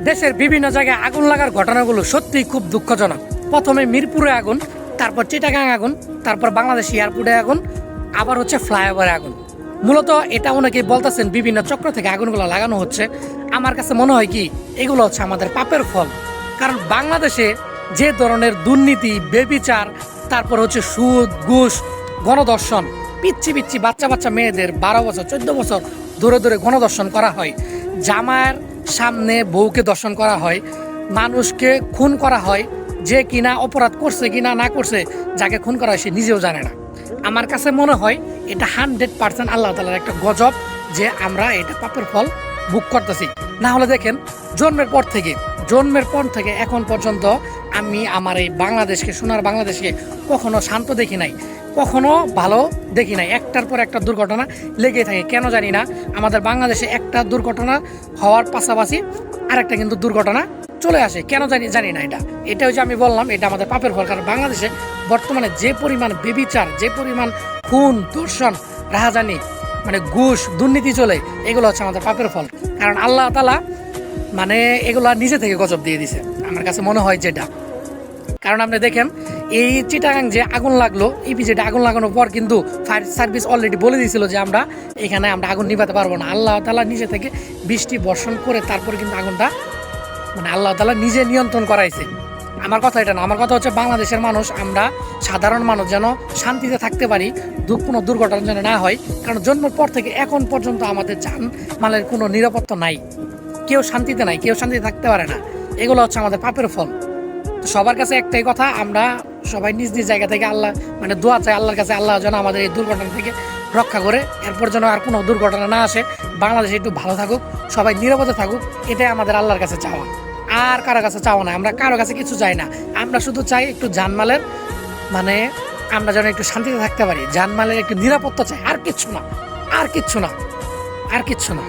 দেশের বিভিন্ন জায়গায় আগুন লাগার ঘটনাগুলো সত্যিই খুব দুঃখজনক। প্রথমে মিরপুরে আগুন, তারপর চিটাগাং আগুন, তারপর বাংলাদেশ এয়ারপোর্টে আগুন, আবার হচ্ছে ফ্লাইওভারে আগুন। মূলত এটা অনেকেই বলতেছেন বিভিন্ন চক্র থেকে আগুনগুলো লাগানো হচ্ছে। আমার কাছে মনে হয় কি এগুলো হচ্ছে আমাদের পাপের ফল। কারণ বাংলাদেশে যে ধরনের দুর্নীতি, বেবিচার, তারপর হচ্ছে সুদ, ঘুষ, গণধর্ষণ, পিচ্ছি পিচ্ছি বাচ্চা বাচ্চা মেয়েদের 12 বছর 14 বছর ধরে ধরে গণধর্ষণ করা হয়, জামার সামনে বউকে দর্শন করা হয়, মানুষকে খুন করা হয়, যে কিনা অপরাধ করছে কিনা না করছে, যাকে খুন করা হয় সে নিজেও জানে না। আমার কাছে মনে হয় এটা 100% আল্লাহ তাআলার একটা গজব যে আমরা এটা পাপের ফল ভোগ করতেছি। না হলে দেখেন জন্মের পর থেকে এখন পর্যন্ত আমি আমার এই বাংলাদেশকে, সোনার বাংলাদেশকে কখনো শান্ত দেখি নাই, কখনো ভালো দেখি নাই। একটার পর একটা দুর্ঘটনা লেগেই থাকে, কেন জানি না। আমাদের বাংলাদেশে একটা দুর্ঘটনা হওয়ার পাশাপাশি আরেকটা কিন্তু দুর্ঘটনা চলে আসে, কেন জানি না। এটা হচ্ছে আমি বললাম এটা আমাদের পাপের ফল। কারণ বাংলাদেশে বর্তমানে যে পরিমাণ বেবিচার, যে পরিমাণ খুন, ধর্ষণ, রাহাজানি, মানে ঘুষ, দুর্নীতি চলে, এগুলো হচ্ছে আমাদের পাপের ফল। কারণ আল্লাহ তাআলা মানে এগুলো নিজে থেকে গজব দিয়ে দিছে, আমার কাছে মনে হয় যেটা। কারণ আপনি দেখেন এই চিটাগাং যে আগুন লাগলো, ইপিজেডে আগুন লাগানোর পর কিন্তু ফায়ার সার্ভিস অলরেডি বলে দিয়েছিল যে আমরা আগুন নিভাতে পারবো না। আল্লাহ তাআলা নিজে থেকে বৃষ্টি বর্ষণ করে তারপরে কিন্তু আগুনটা মানে আল্লাহ তাআলা নিজে নিয়ন্ত্রণ করাইছে। আমার কথা এটা না, আমার কথা হচ্ছে বাংলাদেশের মানুষ, আমরা সাধারণ মানুষ যেন শান্তিতে থাকতে পারি, কোনো দুর্ঘটনা যেন না হয়। কারণ জন্মের পর থেকে এখন পর্যন্ত আমাদের জান মালের কোনো নিরাপত্তা নাই, কেউ শান্তিতে নাই, কেউ শান্তিতে থাকতে পারে না। এগুলো হচ্ছে আমাদের পাপের ফল। তো সবার কাছে একটাই কথা, আমরা সবাই নিজ নিজ জায়গা থেকে আল্লাহ মানে দোয়া চাই আল্লাহর কাছে, আল্লাহ যেন আমাদের এই দুর্ঘটনা থেকে রক্ষা করে, এরপর যেন আর কোনো দুর্ঘটনা না আসে, বাংলাদেশে একটু ভালো থাকুক, সবাই নিরাপদে থাকুক, এটাই আমাদের আল্লাহর কাছে চাওয়া। আর কারো কাছে চাওয়া না, আমরা কারো কাছে কিছু চাই না। আমরা শুধু চাই একটু জানমালের মানে আমরা যেন একটু শান্তিতে থাকতে পারি, জানমালের একটু নিরাপত্তা চাই, আর কিচ্ছু না, আর কিচ্ছু না, আর কিচ্ছু না।